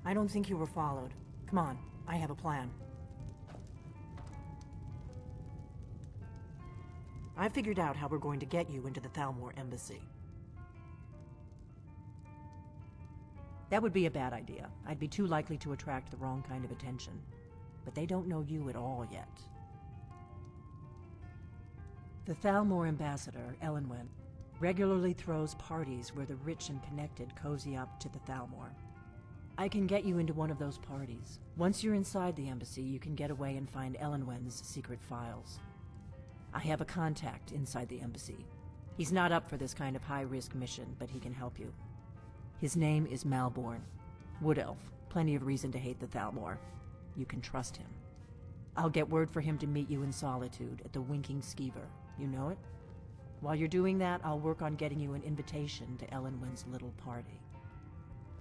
I don't think you were followed. Come on, I have a plan. I figured out how we're going to get you into the Thalmor embassy. That would be a bad idea. I'd be too likely to attract the wrong kind of attention. But they don't know you at all yet. The Thalmor ambassador, Elenwen, regularly throws parties where the rich and connected cozy up to the Thalmor. I can get you into one of those parties. Once you're inside the embassy, you can get away and find Elenwen's secret files. I have a contact inside the embassy. He's not up for this kind of high-risk mission, but he can help you. His name is Malborn. Wood Elf. Plenty of reason to hate the Thalmor. You can trust him. I'll get word for him to meet you in Solitude at the Winking Skeever. You know it? While you're doing that, I'll work on getting you an invitation to Elenwen's little party.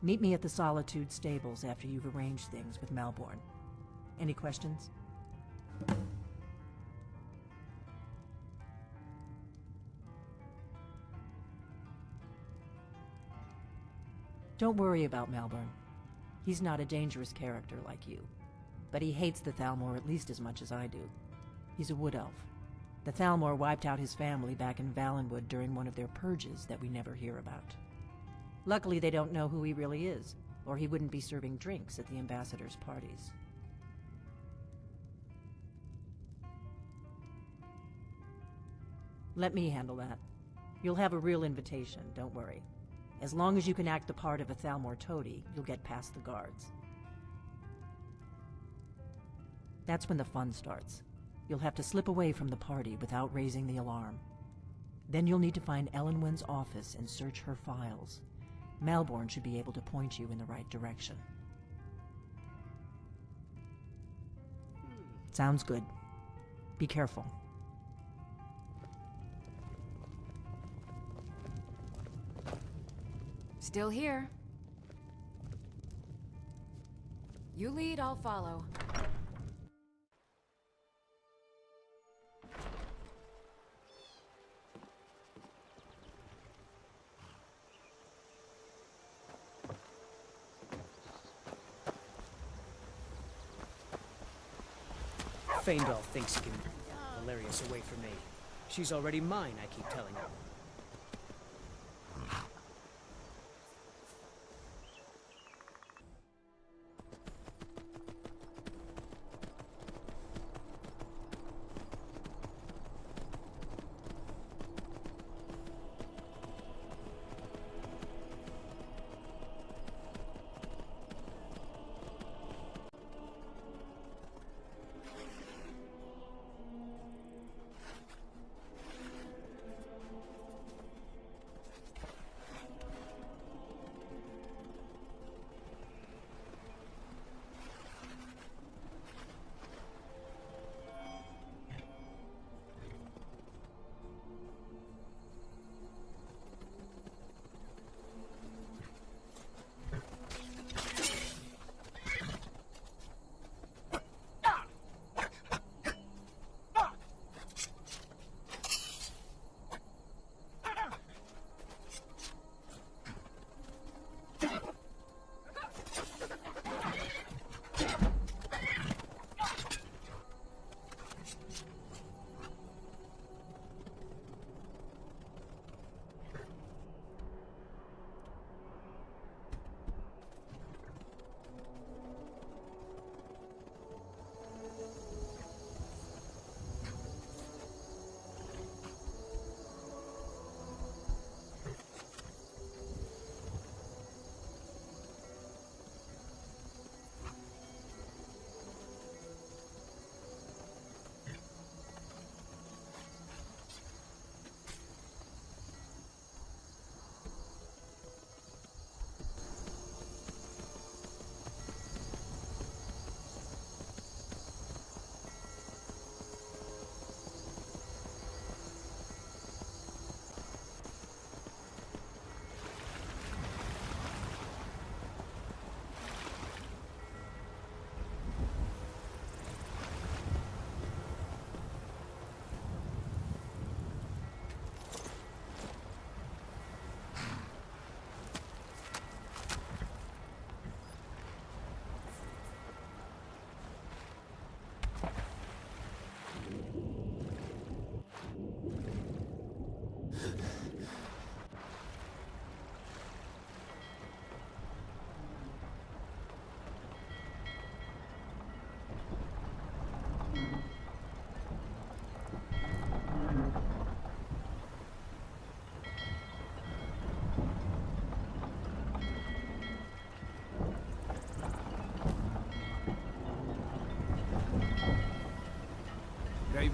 Meet me at the Solitude stables after you've arranged things with Malborn. Any questions? Don't worry about Malborn. He's not a dangerous character like you. But he hates the Thalmor at least as much as I do. He's a wood elf. The Thalmor wiped out his family back in Valenwood during one of their purges that we never hear about. Luckily, they don't know who he really is, or he wouldn't be serving drinks at the ambassador's parties. Let me handle that. You'll have a real invitation, don't worry. As long as you can act the part of a Thalmor toady, you'll get past the guards. That's when the fun starts. You'll have to slip away from the party without raising the alarm. Then you'll need to find Elenwen's office and search her files. Malborn should be able to point you in the right direction. Sounds good. Be careful. Still here. You lead, I'll follow. Faendal thinks he can Valerius away from me. She's already mine, I keep telling her.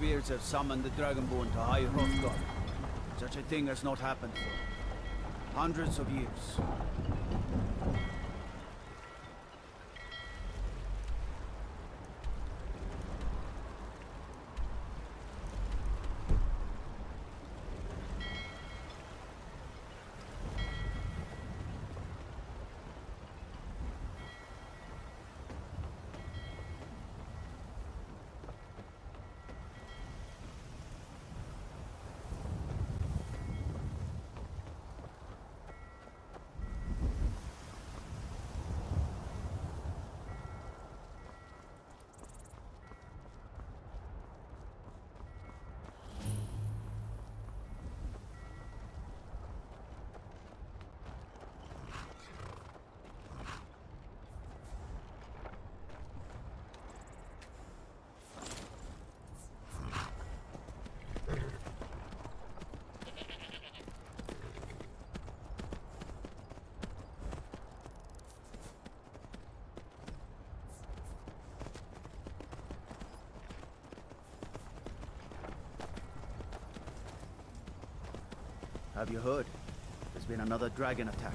Greybeards have summoned the Dragonborn to High Hrothgar. Such a thing has not happened for hundreds of years. Have you heard? There's been another dragon attack.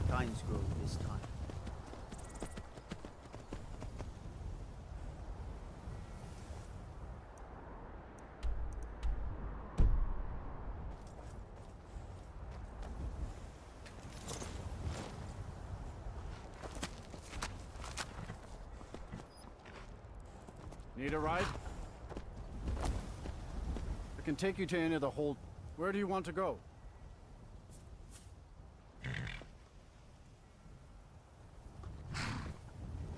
Pines Grove this time. Need a ride? I can take you to any of the hold. Where do you want to go?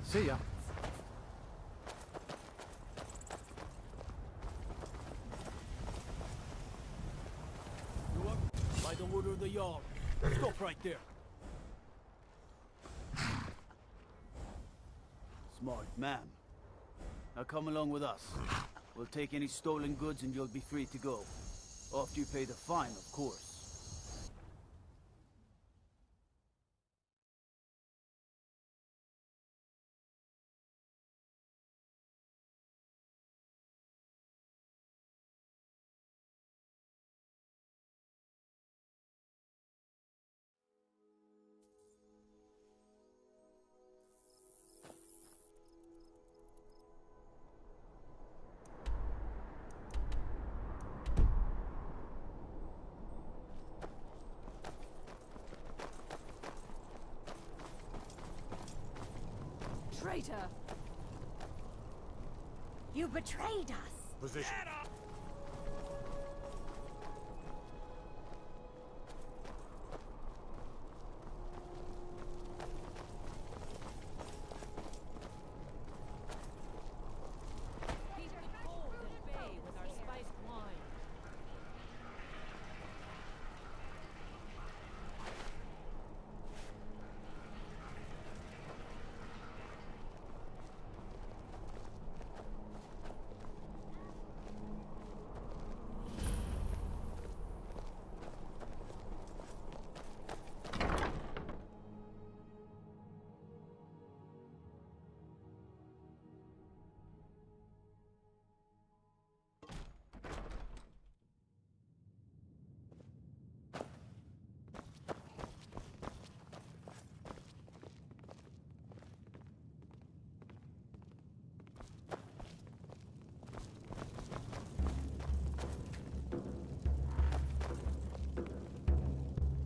See ya. You up? By the order of the Jarl. Stop right there. Smart man. Now come along with us. We'll take any stolen goods and you'll be free to go. After you pay the fine, of course. Traitor! You betrayed us! Position.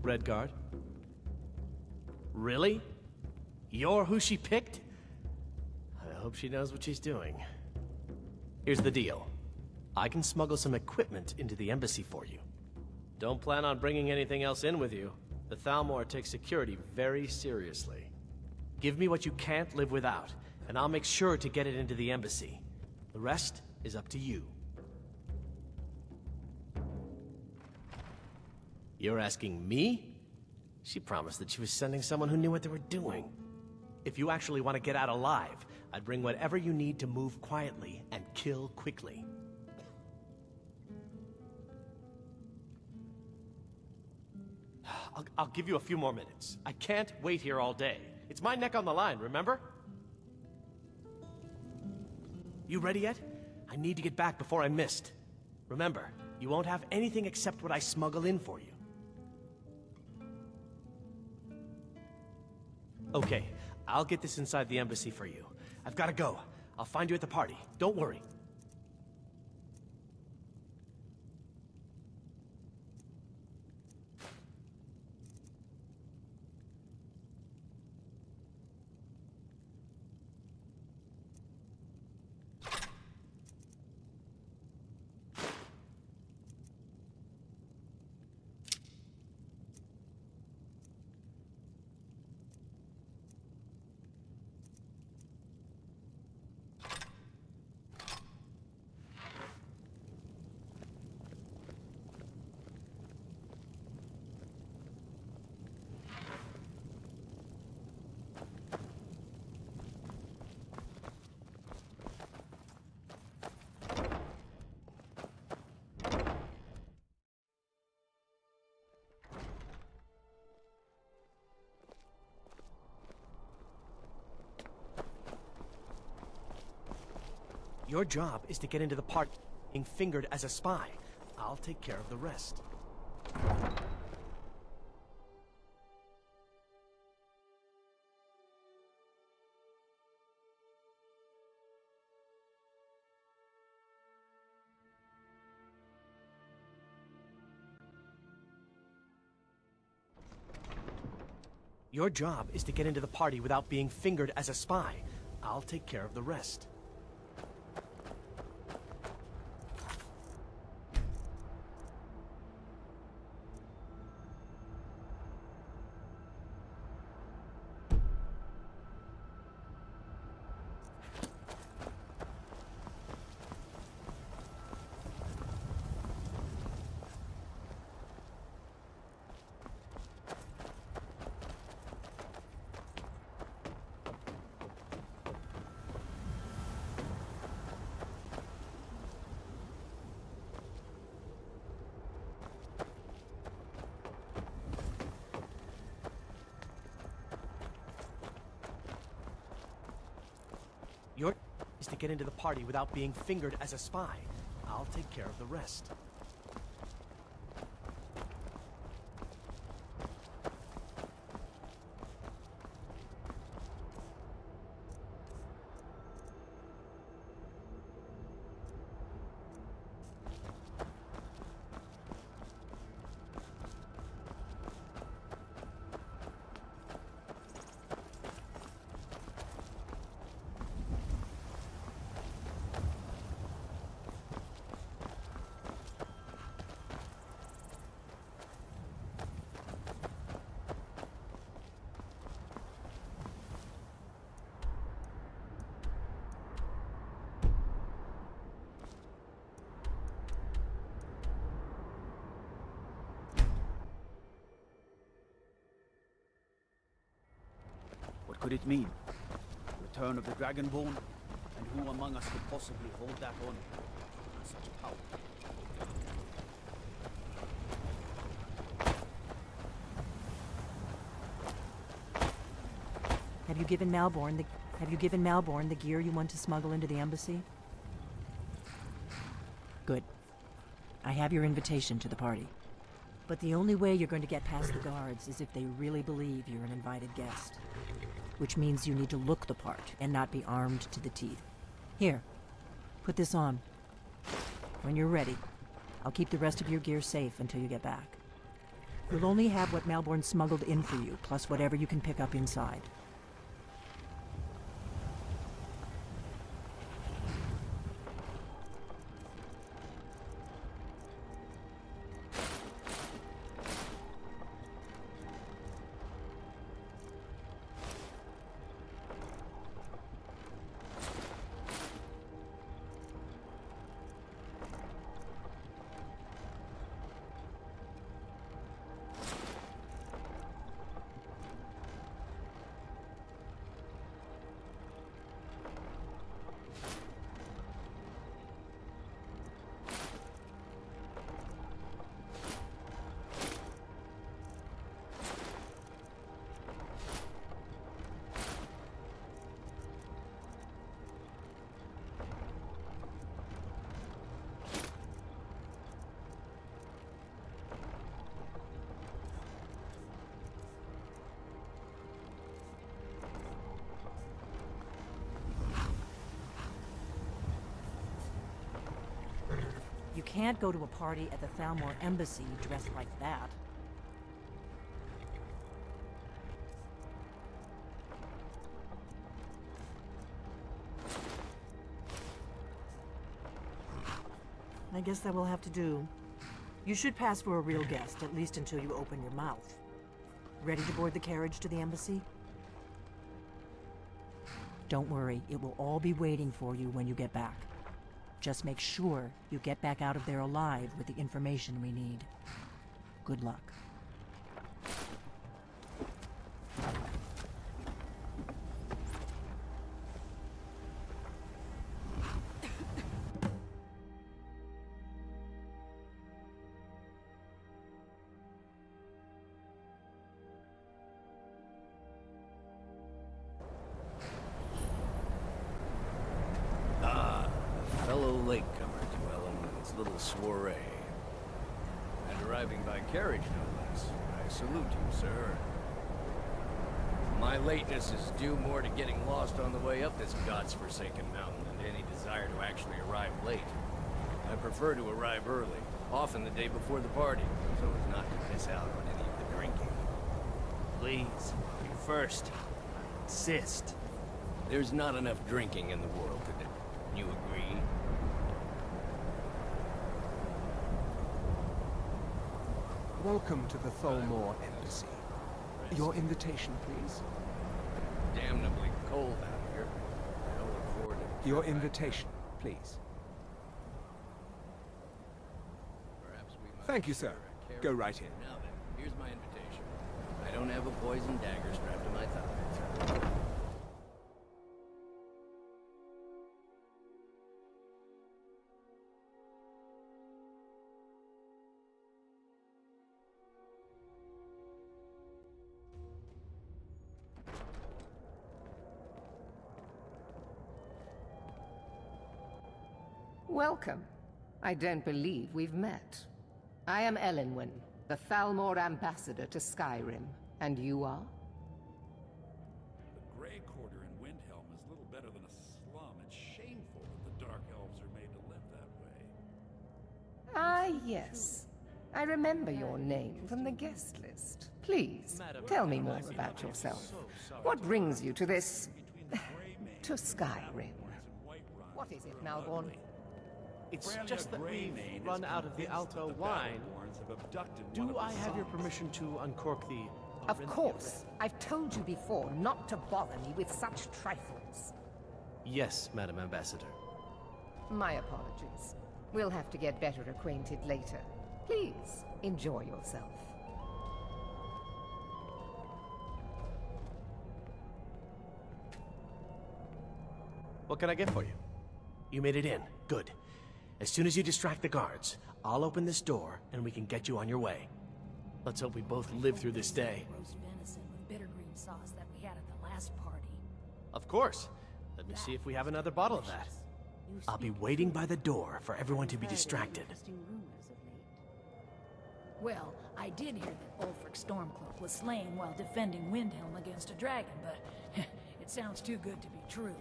Redguard? Really? You're who she picked? I hope she knows what she's doing. Here's the deal. I can smuggle some equipment into the embassy for you. Don't plan on bringing anything else in with you. The Thalmor takes security very seriously. Give me what you can't live without, and I'll make sure to get it into the embassy. The rest is up to you. You're asking me? She promised that she was sending someone who knew what they were doing. If you actually want to get out alive, I'd bring whatever you need to move quietly and kill quickly. I'll give you a few more minutes. I can't wait here all day. It's my neck on the line, remember? You ready yet? I need to get back before I'm missed. Remember, you won't have anything except what I smuggle in for you. Okay, I'll get this inside the embassy for you. I've gotta go. I'll find you at the party. Don't worry. Your job is to get into the party being fingered as a spy. I'll take care of the rest. Your job is to get into the party without being fingered as a spy. I'll take care of the rest. Your is to get into the party without being fingered as a spy. I'll take care of the rest. What could it mean? Return of the Dragonborn? And who among us could possibly hold that honor and such power? Have you given Malborn the gear you want to smuggle into the embassy? Good. I have your invitation to the party. But the only way you're going to get past the guards is if they really believe you're an invited guest. Which means you need to look the part and not be armed to the teeth. Here, put this on. When you're ready, I'll keep the rest of your gear safe until you get back. You'll only have what Malborn smuggled in for you, plus whatever you can pick up inside. can't go to a party at the Thalmor Embassy dressed like that. I guess that will have to do. You should pass for a real guest, at least until you open your mouth. Ready to board the carriage to the embassy? Don't worry, it will all be waiting for you when you get back. Just make sure you get back out of there alive with the information we need. Good luck. Fellow latecomer to Ellen's little soiree. And arriving by carriage, no less. I salute you, sir. My lateness is due more to getting lost on the way up this god's-forsaken mountain than to any desire to actually arrive late. I prefer to arrive early, often the day before the party, so as not to miss out on any of the drinking. Please, you first. I insist. There's not enough drinking in the world today. You agree? Welcome to the Thalmor Embassy. Your invitation, please. Damnably cold out here. I don't look forward to... Your invitation, please. Perhaps we might Thank you, sir. Go right in. Now then, here's my invitation. I don't have a poison dagger strapped to my thigh. Welcome. I don't believe we've met. I am Elenwen, the Thalmor ambassador to Skyrim. And you are? The Grey Quarter in Windhelm is little better than a slum. It's shameful that the Dark Elves are made to live that way. Ah, yes. I remember your name from the guest list. Please, tell me more about yourself. What brings you to this... to Skyrim? What is it, Malborn? It's just that we've run out of the Alto wine. Do I have your permission to uncork the... Of course. I've told you before not to bother me with such trifles. Yes, Madam Ambassador. My apologies. We'll have to get better acquainted later. Please, enjoy yourself. What can I get for you? You made it in. Good. As soon as you distract the guards, I'll open this door and we can get you on your way. Let's hope we both live through this day. Roast venison with bittergreen sauce that we had at the last party. Of course. Let me see if we have another bottle of that. I'll be waiting by the door for everyone to be distracted. Well, I did hear that Ulfric Stormcloak was slain while defending Windhelm against a dragon, but it sounds too good to be true.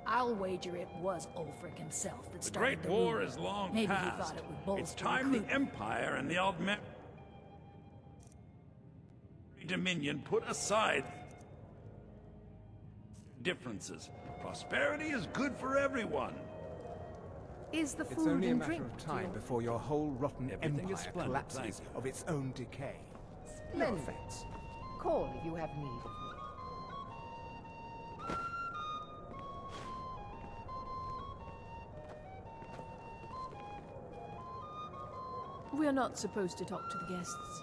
I'll wager it was Ulfric himself that The started Great War rumor. is long Maybe past. he thought it would bolster It's time the recruitment. Empire and the Dominion put aside differences. Prosperity is good for everyone. Is the It's food only a and matter drink of time deal? before your whole rotten Everything is empire splendid, thank collapses you. of its own decay. No Splendid. offense. Call if you have need of me. We're not supposed to talk to the guests.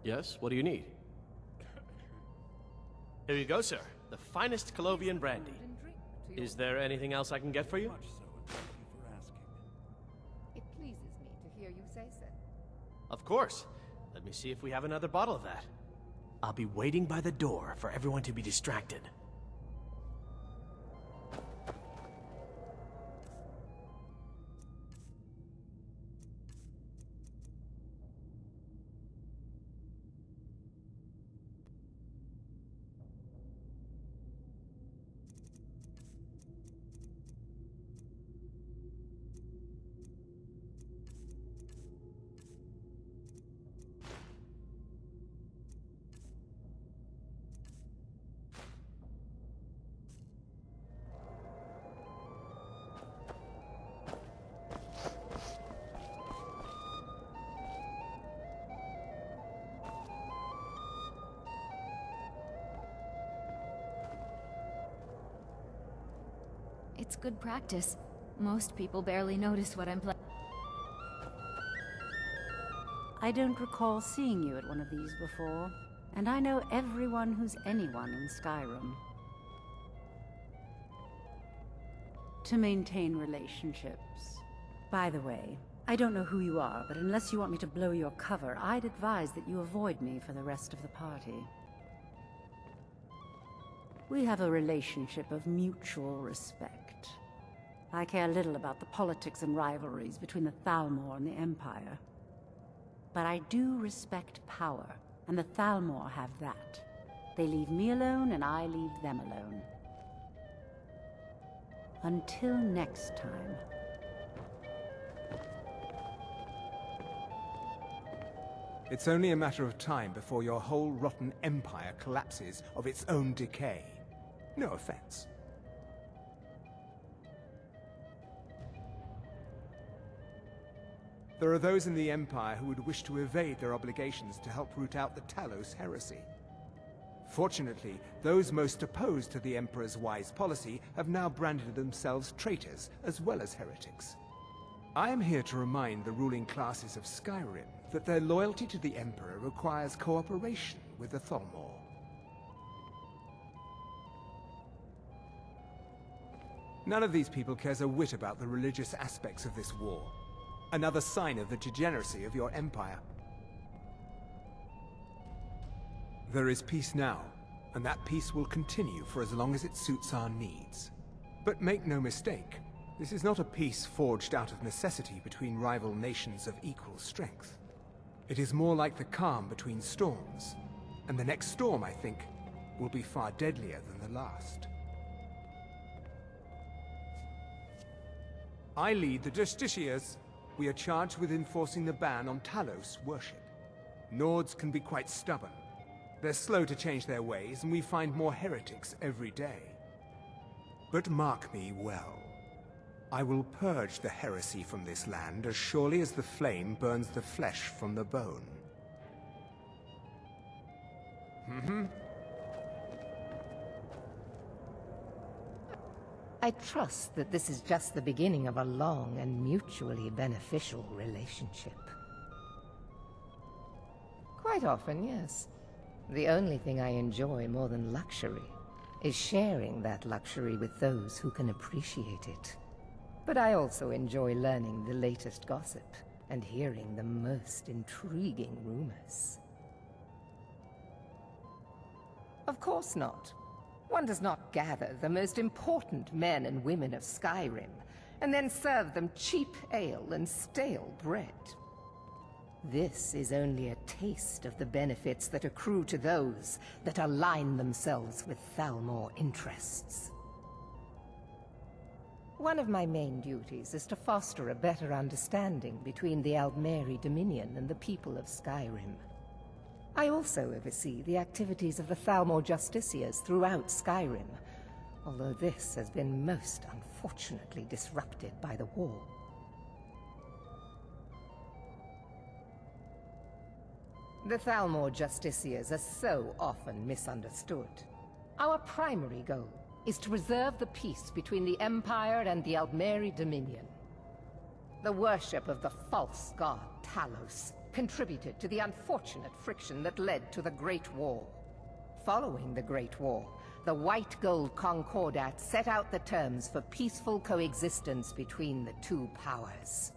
Yes, what do you need? Here you go, sir. The finest Colovian brandy. Is there anything else I can get for you? It pleases me to hear you say so. Of course. Let me see if we have another bottle of that. I'll be waiting by the door for everyone to be distracted. It's good practice. Most people barely notice what I'm playing. I don't recall seeing you at one of these before, and I know everyone who's anyone in Skyrim. To maintain relationships. By the way, I don't know who you are, but unless you want me to blow your cover, I'd advise that you avoid me for the rest of the party. We have a relationship of mutual respect. I care little about the politics and rivalries between the Thalmor and the Empire. But I do respect power, and the Thalmor have that. They leave me alone, and I leave them alone. Until next time. It's only a matter of time before your whole rotten empire collapses of its own decay. No offense. There are those in the Empire who would wish to evade their obligations to help root out the Talos heresy. Fortunately, those most opposed to the Emperor's wise policy have now branded themselves traitors as well as heretics. I am here to remind the ruling classes of Skyrim that their loyalty to the Emperor requires cooperation with the Thalmor. None of these people cares a whit about the religious aspects of this war. Another sign of the degeneracy of your empire. There is peace now, and that peace will continue for as long as it suits our needs. But make no mistake, this is not a peace forged out of necessity between rival nations of equal strength. It is more like the calm between storms, and the next storm, I think, will be far deadlier than the last. I lead the Justiciars. We are charged with enforcing the ban on Talos worship. Nords can be quite stubborn. They're slow to change their ways, and we find more heretics every day. But mark me well. I will purge the heresy from this land as surely as the flame burns the flesh from the bone. I trust that this is just the beginning of a long and mutually beneficial relationship. Quite often, yes. The only thing I enjoy more than luxury is sharing that luxury with those who can appreciate it. But I also enjoy learning the latest gossip and hearing the most intriguing rumors. Of course not. One does not gather the most important men and women of Skyrim, and then serve them cheap ale and stale bread. This is only a taste of the benefits that accrue to those that align themselves with Thalmor interests. One of my main duties is to foster a better understanding between the Aldmeri Dominion and the people of Skyrim. I also oversee the activities of the Thalmor Justiciars throughout Skyrim, although this has been most unfortunately disrupted by the war. The Thalmor Justiciars are so often misunderstood. Our primary goal is to preserve the peace between the Empire and the Aldmeri Dominion. The worship of the false god Talos contributed to the unfortunate friction that led to the Great War. Following the Great War, the White Gold Concordat set out the terms for peaceful coexistence between the two powers.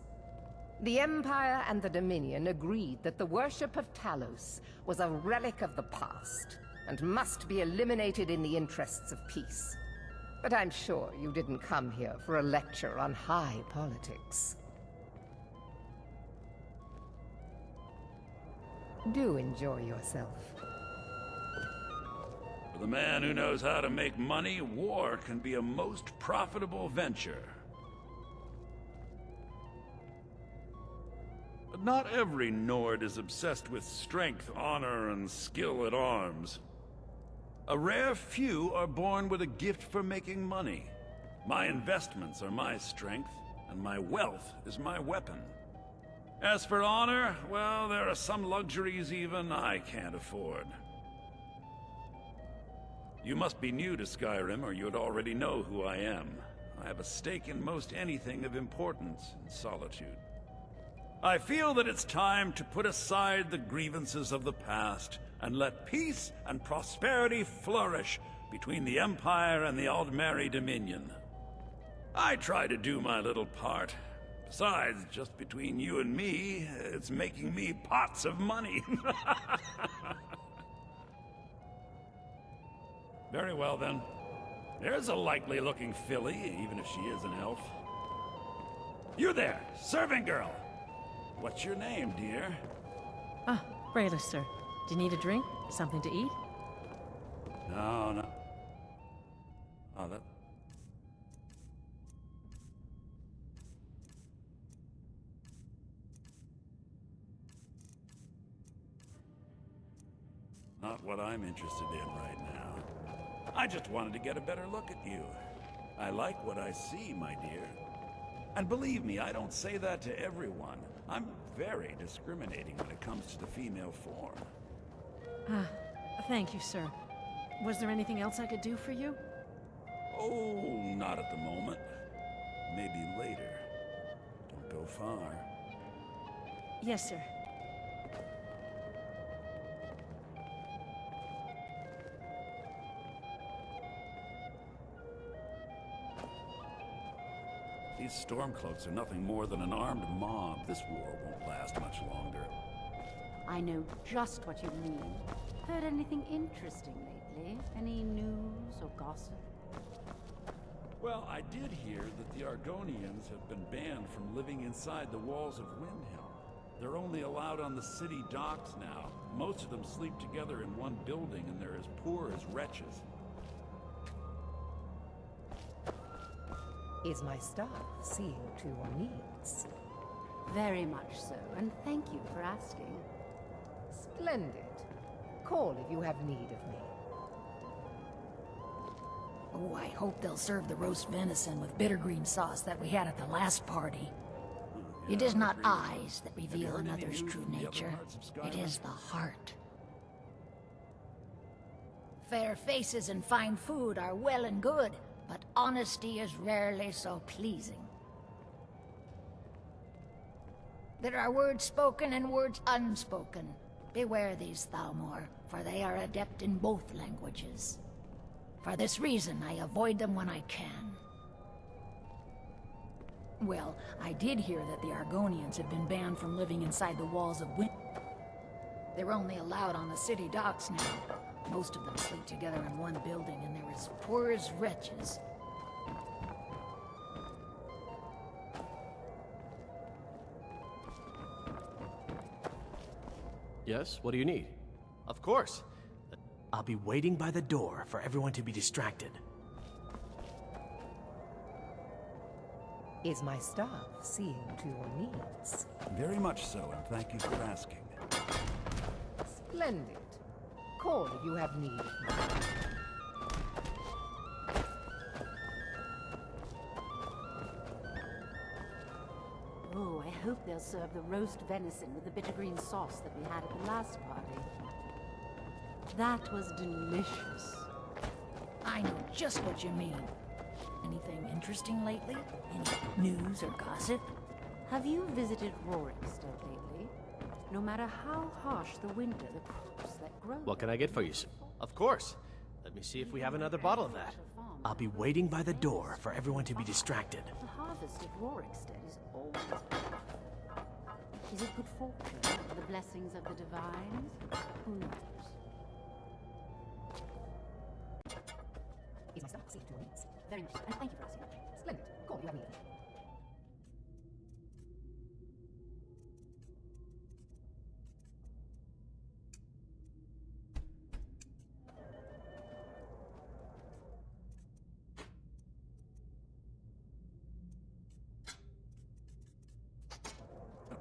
The Empire and the Dominion agreed that the worship of Talos was a relic of the past and must be eliminated in the interests of peace. But I'm sure you didn't come here for a lecture on high politics. Do enjoy yourself. For the man who knows how to make money, war can be a most profitable venture. But not every Nord is obsessed with strength, honor, and skill at arms. A rare few are born with a gift for making money. My investments are my strength, and my wealth is my weapon. As for honor, well, there are some luxuries even I can't afford. You must be new to Skyrim, or you'd already know who I am. I have a stake in most anything of importance in Solitude. I feel that it's time to put aside the grievances of the past and let peace and prosperity flourish between the Empire and the Aldmeri Dominion. I try to do my little part. Besides, just between you and me, it's making me pots of money. Very well, then. There's a likely-looking filly, even if she is an elf. You there, servant girl! What's your name, dear? Ah, Brayla, sir. Do you need a drink? Something to eat? No. Oh, that... Not what I'm interested in right now. I just wanted to get a better look at you. I like what I see, my dear. And believe me, I don't say that to everyone. I'm very discriminating when it comes to the female form. Ah, thank you, sir. Was there anything else I could do for you? Oh, not at the moment. Maybe later. Don't go far. Yes, sir. These Stormcloaks are nothing more than an armed mob. This war won't last much longer. I know just what you mean. Heard anything interesting lately? Any news or gossip? Well, I did hear that the Argonians have been banned from living inside the walls of Windhelm. They're only allowed on the city docks now. Most of them sleep together in one building, and they're as poor as wretches. Is my staff seeing to your needs? Very much so, and thank you for asking. Splendid. Call if you have need of me. Oh, I hope they'll serve the roast venison with bittergreen sauce that we had at the last party. It is not eyes that reveal another's true nature. It is the heart. Fair faces and fine food are well and good, but honesty is rarely so pleasing. There are words spoken and words unspoken. Beware these Thalmor, for they are adept in both languages. For this reason, I avoid them when I can. Well, I did hear that the Argonians have been banned from living inside the walls of They're only allowed on the city docks now. Most of them sleep together in one building, and they're as poor as wretches. Yes, what do you need? Of course. I'll be waiting by the door for everyone to be distracted. Is my staff seeing to your needs? Very much so, and thank you for asking. Splendid. Call if you have need of me. Oh, I hope they'll serve the roast venison with the bittergreen sauce that we had at the last party. That was delicious. I know just what you mean. Anything interesting lately? Any news or gossip? Have you visited Rorikstead lately? No matter how harsh the winter, the crops that grow... What can I get for you, sir? Of course. Let me see if we have another bottle of that. I'll be waiting by the door for everyone to be distracted. The harvest of Rorikstead is always... Is it good fortune? The blessings of the divines? Who knows? Is my stuff safe to release? Very much so, and thank you for asking. Splendid. Go, you have me.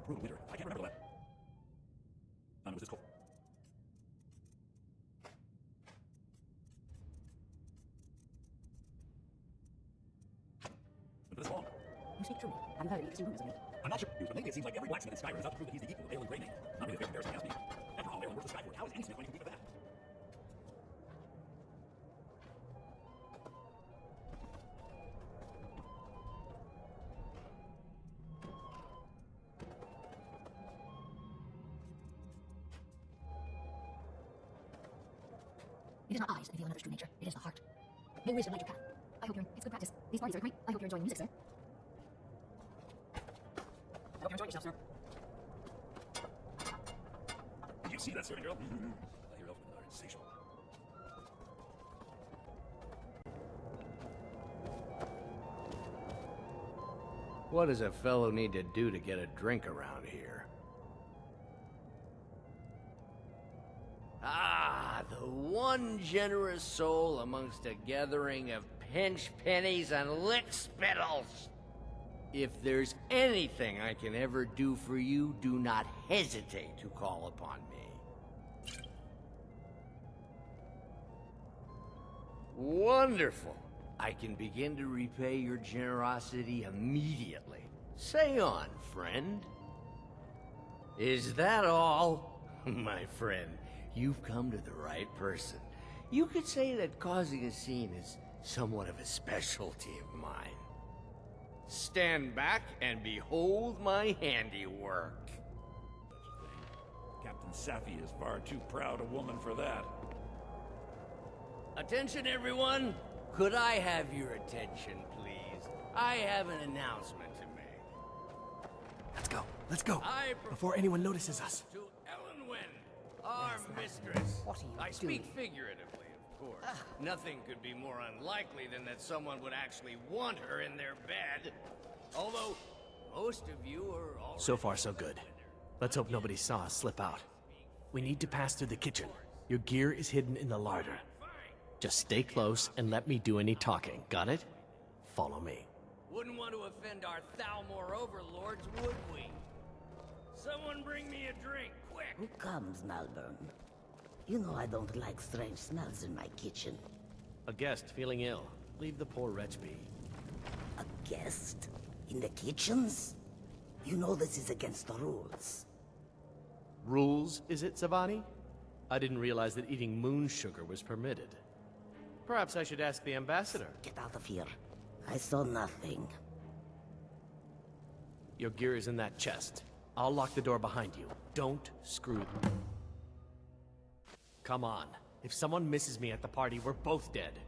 Brutal winter. I can't remember the last. It was this cold. For this long. You speak truly. I've heard interesting rumors of you. I'm not sure, but lately it seems like every blacksmith in Skyrim is out to prove that he's the equal of Aelin Greymane. Not really a fair comparison, ask me. After all, Aelin works for Skyfort. How is any smith going to compete with that? It is not eyes that reveal another's true nature. It is the heart. May wisdom light your path. I hope you're... It's good practice. These parties are great. I hope you're enjoying the music, sir. I hope you're enjoying yourself, sir. Did you see that serving girl? Your elf are insatiable. What does a fellow need to do to get a drink around here? Ah, the one generous soul amongst a gathering of pinch pennies and lick spittles. If there's anything I can ever do for you, do not hesitate to call upon me. Wonderful. I can begin to repay your generosity immediately. Say on, friend. Is that all? My friend, you've come to the right person. You could say that causing a scene is somewhat of a specialty of mine. Stand back and behold my handiwork. Captain Safi is far too proud a woman for that. Attention, everyone! Could I have your attention, please? I have an announcement to make. Let's go, before anyone notices us. To Elenwen, our mistress. What are you I doing? speak figuratively, of course. Nothing could be more unlikely than that someone would actually want her in their bed. Although, most of you are already... So far, so good. Let's hope nobody saw us slip out. We need to pass through the kitchen. Your gear is hidden in the larder. Just stay close and let me do any talking, got it? Follow me. Wouldn't want to offend our Thalmor overlords, would we? Someone bring me a drink, quick! Who comes, Malvern? You know I don't like strange smells in my kitchen. A guest feeling ill. Leave the poor wretch be. A guest? In the kitchens? You know this is against the rules. Rules, is it, Savani? I didn't realize that eating moon sugar was permitted. Perhaps I should ask the ambassador. Get out of here. I saw nothing. Your gear is in that chest. I'll lock the door behind you. Don't screw them. Come on. If someone misses me at the party, we're both dead.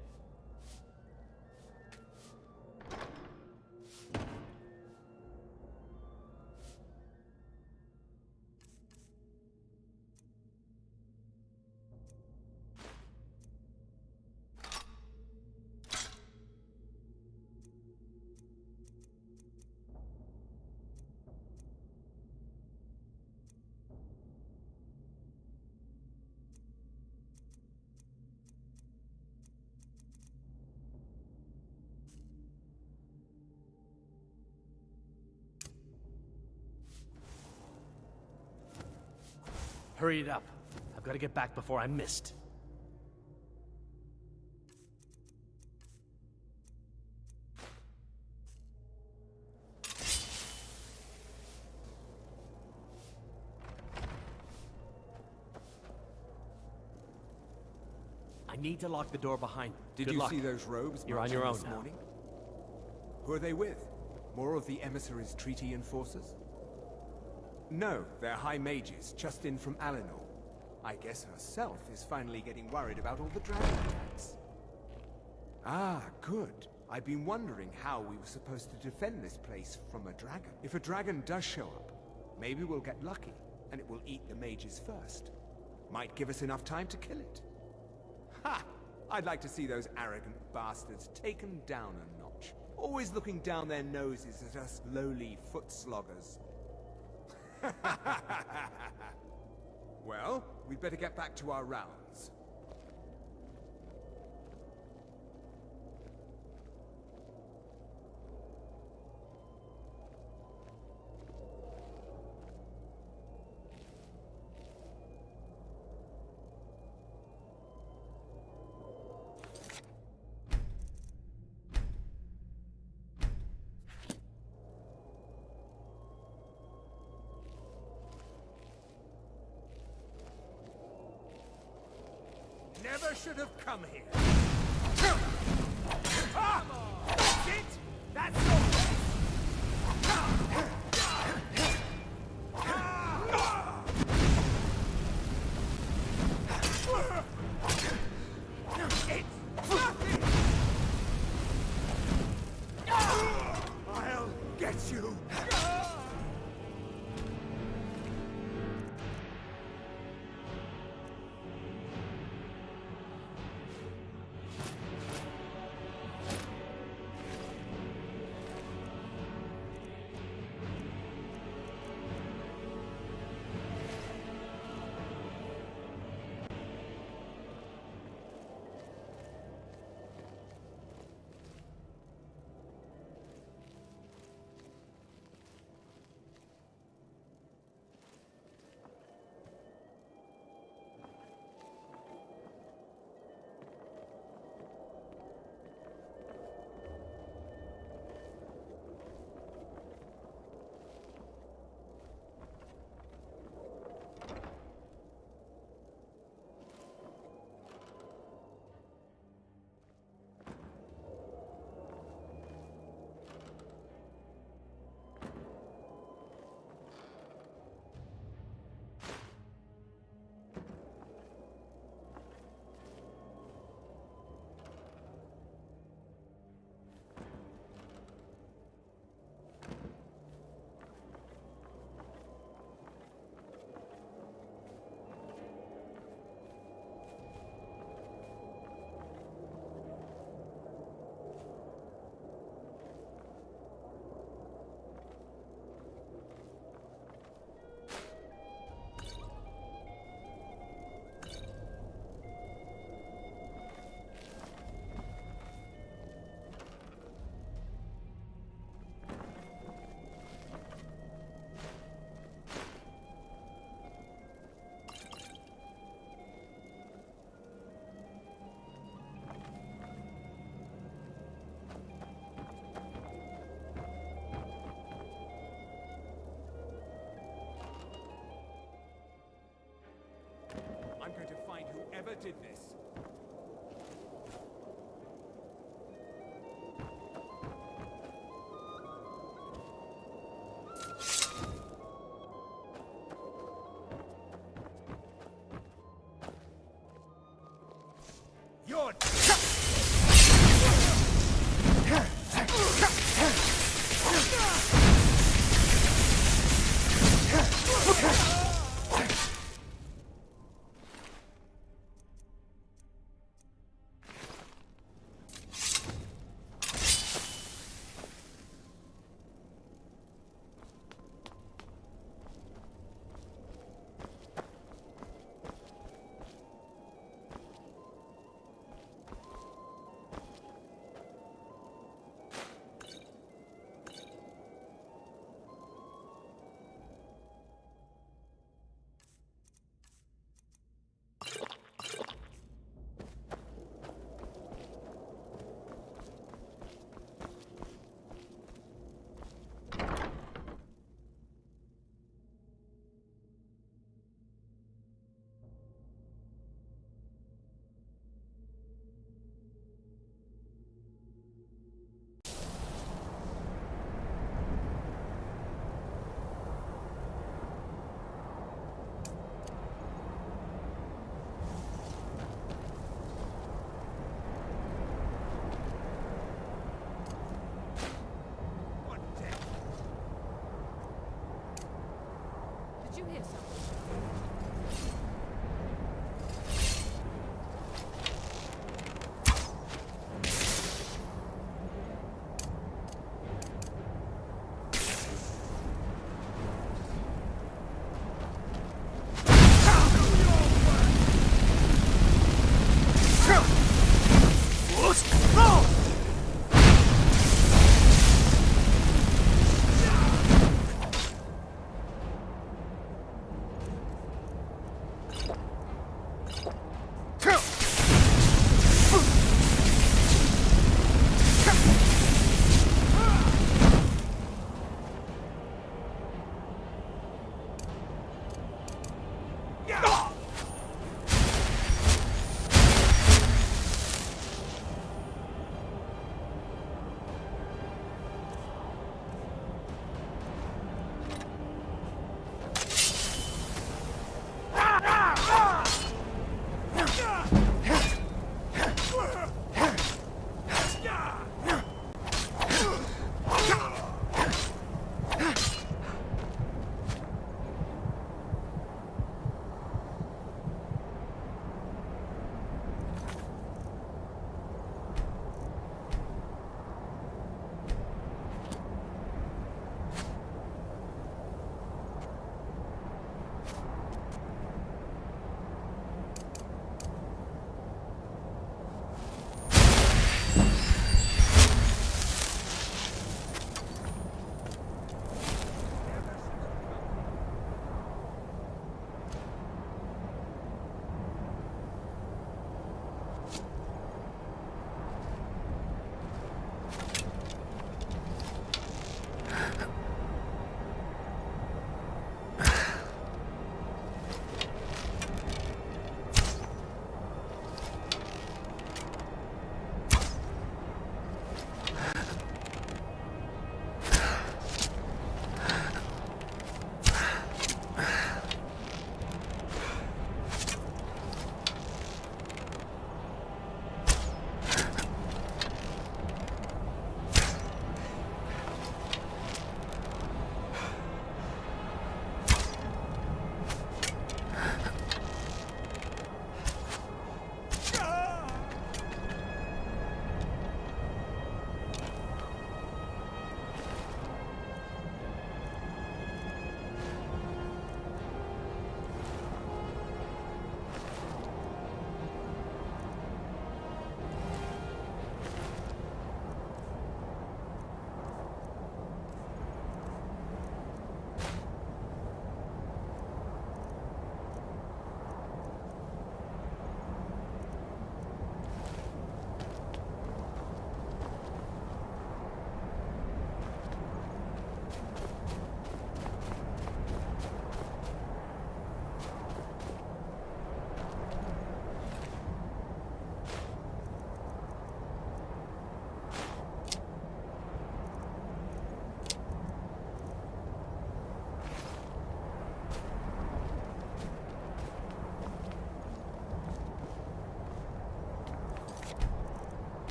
Hurry it up. I've got to get back before I'm missed. I need to lock the door behind me. Did Good you luck. see those robes You're on marching your own this now. morning? Who are they with? More of the emissaries' treaty enforcers? No, they're high mages, just in from Alinor. I guess herself is finally getting worried about all the dragon attacks. Ah, good. I've been wondering how we were supposed to defend this place from a dragon. If a dragon does show up, maybe we'll get lucky, and it will eat the mages first. Might give us enough time to kill it. Ha! I'd like to see those arrogant bastards taken down a notch. Always looking down their noses at us lowly foot sloggers. Well, we'd better get back to our rounds. Never should have come here. Ah! That's it! That's all! It's nothing! I'll get you! I'm going to find whoever did this. You're...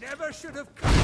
never should have come.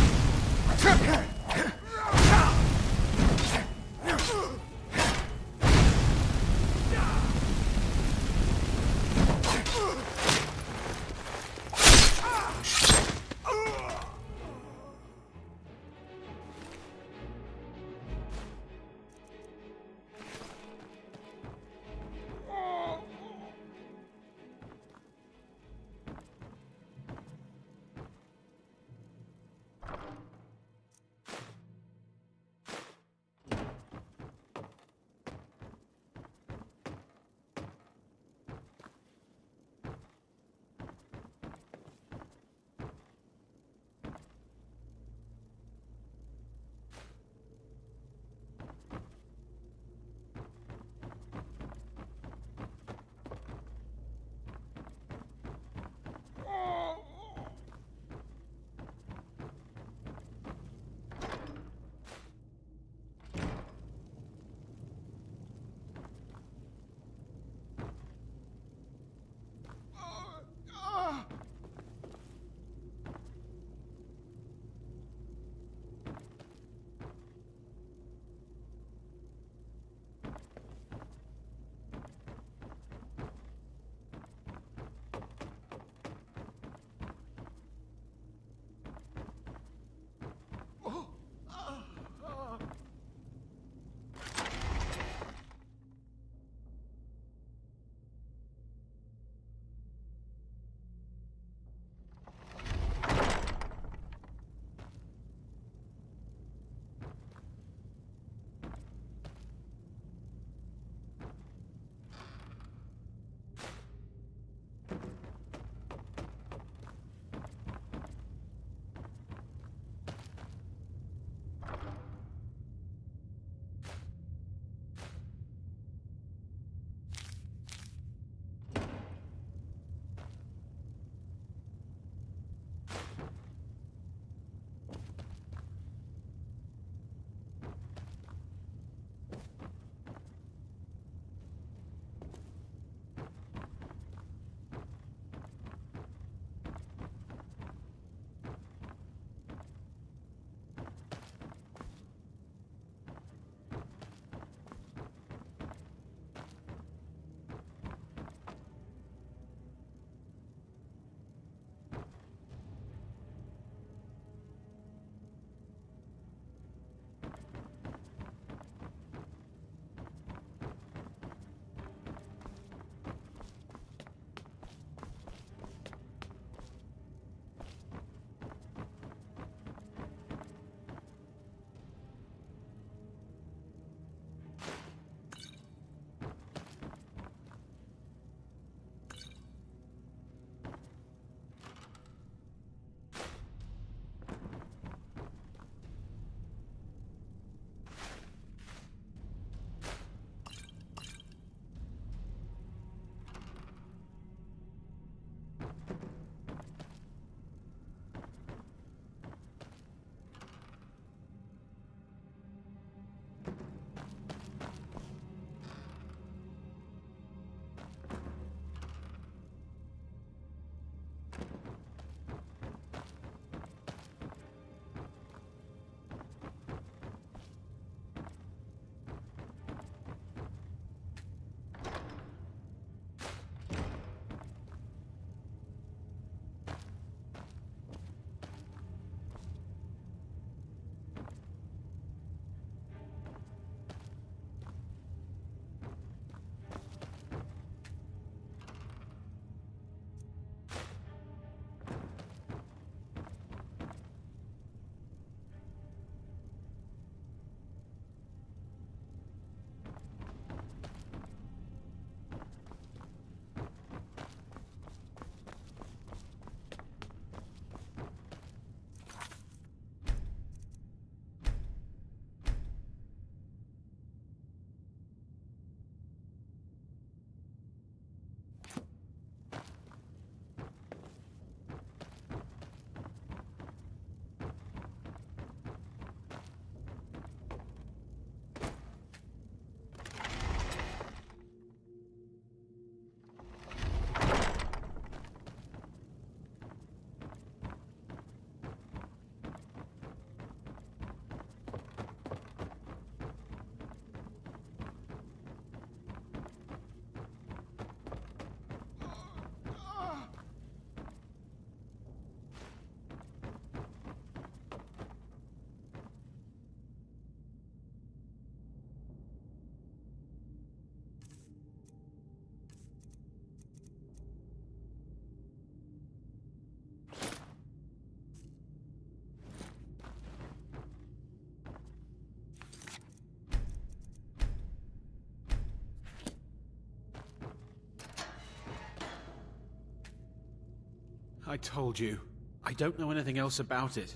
I told you. I don't know anything else about it.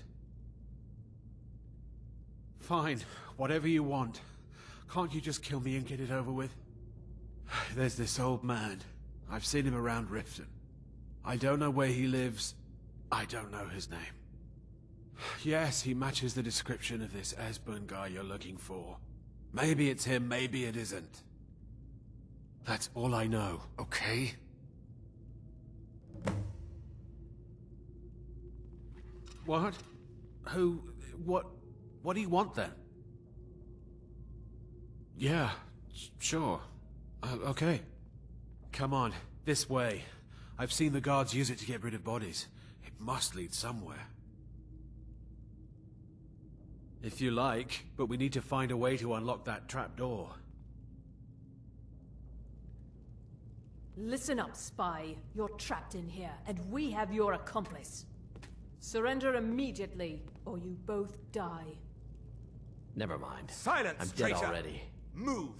Fine, whatever you want. Can't you just kill me and get it over with? There's this old man. I've seen him around Riften. I don't know where he lives. I don't know his name. Yes, he matches the description of this Esbern guy you're looking for. Maybe it's him, maybe it isn't. That's all I know, okay? What? Who? What do you want then? Yeah, sure. Okay. Come on, this way. I've seen the guards use it to get rid of bodies. It must lead somewhere. If you like, but we need to find a way to unlock that trapdoor. Listen up, spy. You're trapped in here, and we have your accomplice. Surrender immediately, or you both die. Never mind. Silence, I'm dead traitor! already. Move!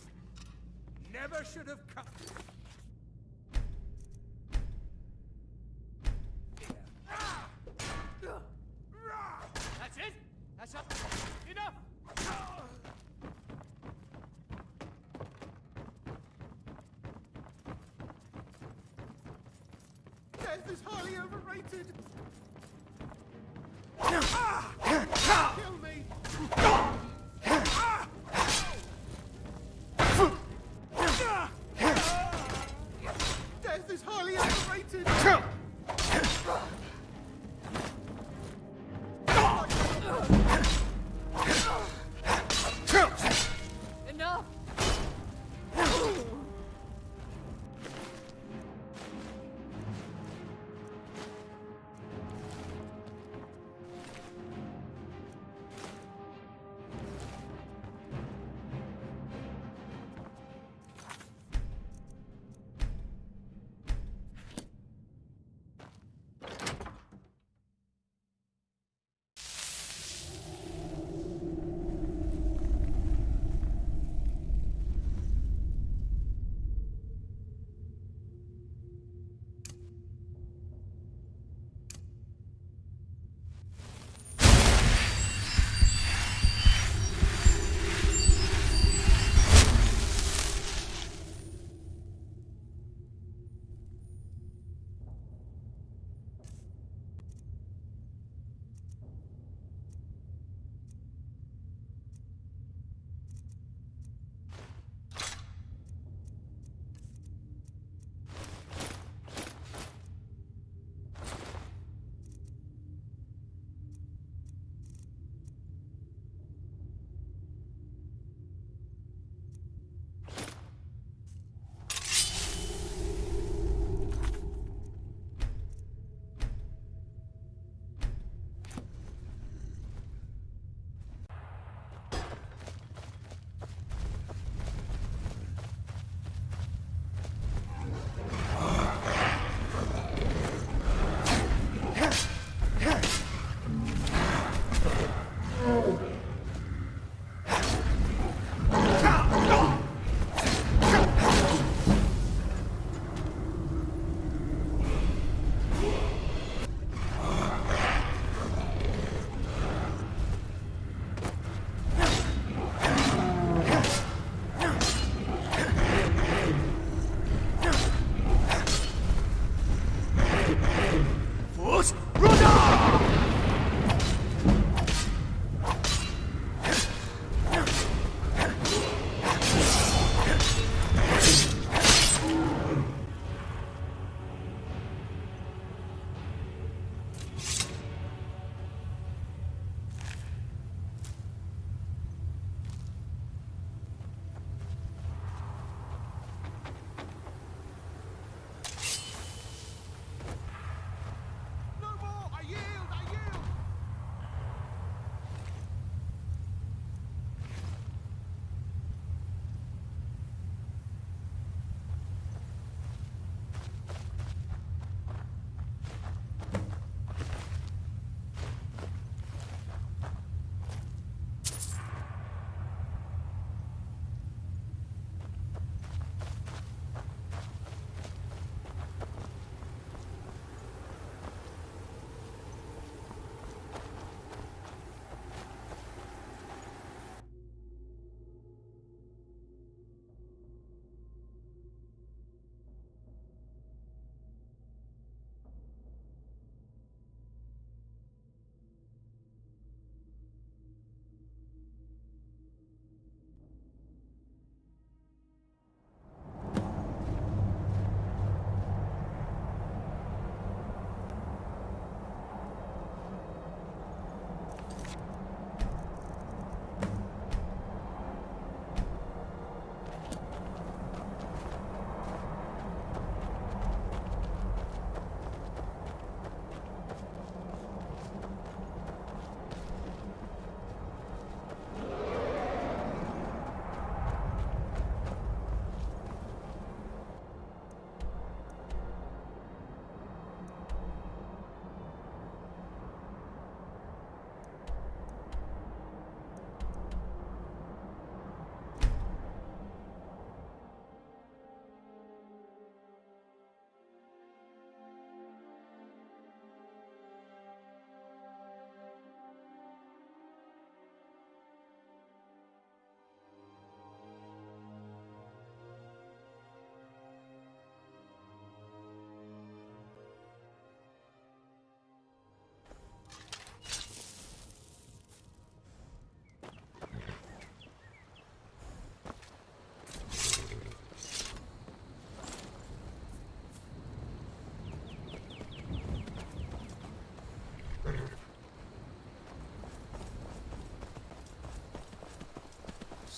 Never should have come. That's it? That's up. Enough! Death is highly overrated. Kill me! Death is highly overrated. Enough!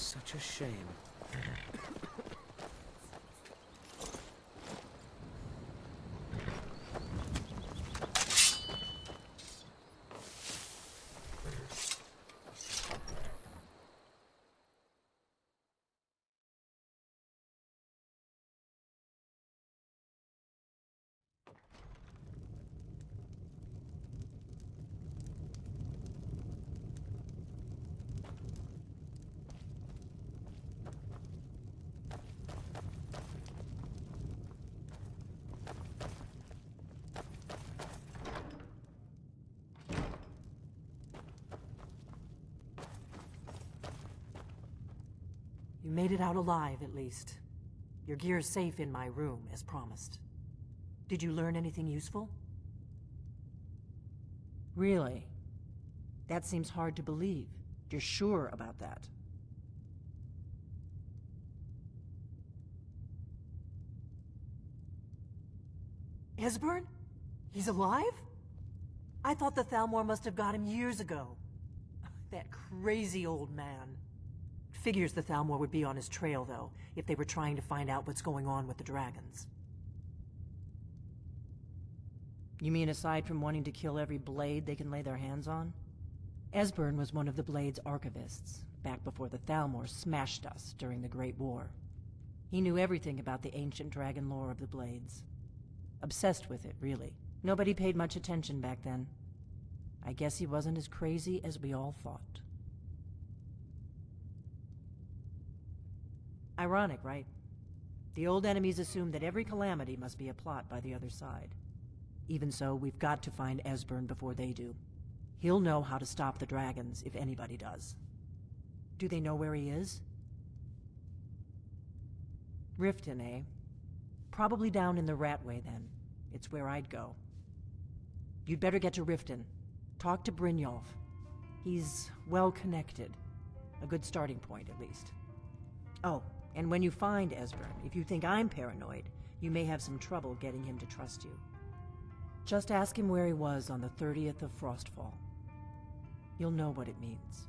Such a shame. You made it out alive, at least. Your gear's safe in my room, as promised. Did you learn anything useful? Really? That seems hard to believe. You're sure about that? Esbern? He's alive? I thought the Thalmor must have got him years ago. That crazy old man. Figures the Thalmor would be on his trail, though, if they were trying to find out what's going on with the dragons. You mean aside from wanting to kill every blade they can lay their hands on? Esbern was one of the Blade's archivists, back before the Thalmor smashed us during the Great War. He knew everything about the ancient dragon lore of the Blades. Obsessed with it, really. Nobody paid much attention back then. I guess he wasn't as crazy as we all thought. Ironic, right? The old enemies assumed that every calamity must be a plot by the other side. Even so, we've got to find Esbern before they do. He'll know how to stop the dragons, if anybody does. Do they know where he is? Riften, eh? Probably down in the Ratway, then. It's where I'd go. You'd better get to Riften. Talk to Brynjolf. He's well-connected. A good starting point, at least. Oh, and when you find Esbern, if you think I'm paranoid, you may have some trouble getting him to trust you. Just ask him where he was on the 30th of Frostfall. You'll know what it means.